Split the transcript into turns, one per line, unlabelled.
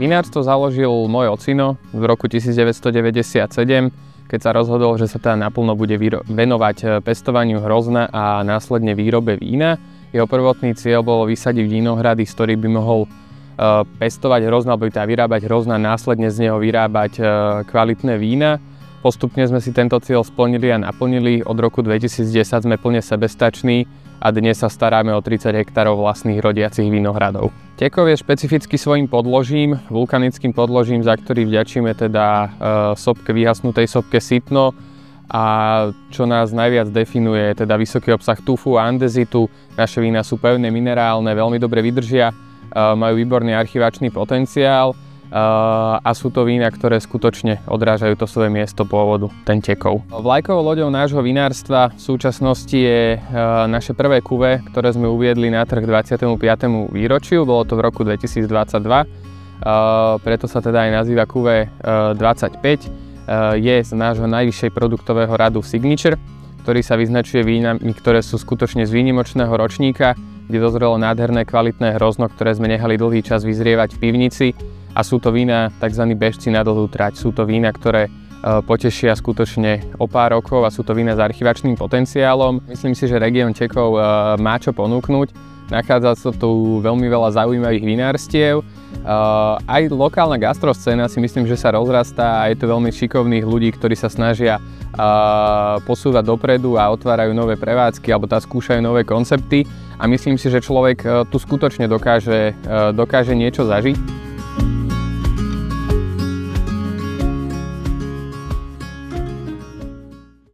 Vinárstvo založil môj ocino v roku 1997, keď sa rozhodol, že sa teda naplno bude venovať pestovaniu hrozna a následne výrobe vína. Jeho prvotný cieľ bolo vysadiť vinohrady, z ktorých by mohol pestovať hrozna, alebo teda vyrábať hrozna a následne z neho vyrábať kvalitné vína. Postupne sme si tento cieľ splnili a naplnili. Od roku 2010 sme plne sebestační a dnes sa staráme o 30 hektárov vlastných rodiacich vinohradov. Tekov je špecificky svojím podložím, vulkanickým podložím, za ktorý vďačíme teda vyhasnutej sopke sitno, a čo nás najviac definuje je teda vysoký obsah tufu a andezitu. Naše vína sú pevné, minerálne, veľmi dobre vydržia, majú výborný archivačný potenciál a sú to vína, ktoré skutočne odrážajú to svoje miesto pôvodu, ten Tekov. Vlajkovou loďou nášho vinárstva v súčasnosti je naše prvé kuve, ktoré sme uviedli na trh 25. výročiu, bolo to v roku 2022, preto sa teda aj nazýva kuve 25. Je z nášho najvyššej produktového radu Signature, ktorý sa vyznačuje vínami, ktoré sú skutočne z výnimočného ročníka, kde dozrelo nádherné kvalitné hrozno, ktoré sme nechali dlhý čas vyzrievať v pivnici. A sú to vína tzv. Bežci na dlhú trať. Sú to vína, ktoré potešia skutočne o pár rokov a sú to vína s archivačným potenciálom. Myslím si, že región Tekov má čo ponúknuť. Nachádza sa tu veľmi veľa zaujímavých vinárstiev. Aj lokálna gastroscéna si myslím, že sa rozrastá a je to veľmi šikovných ľudí, ktorí sa snažia posúvať dopredu a otvárajú nové prevádzky alebo skúšajú nové koncepty. A myslím si, že človek tu skutočne dokáže niečo zažiť.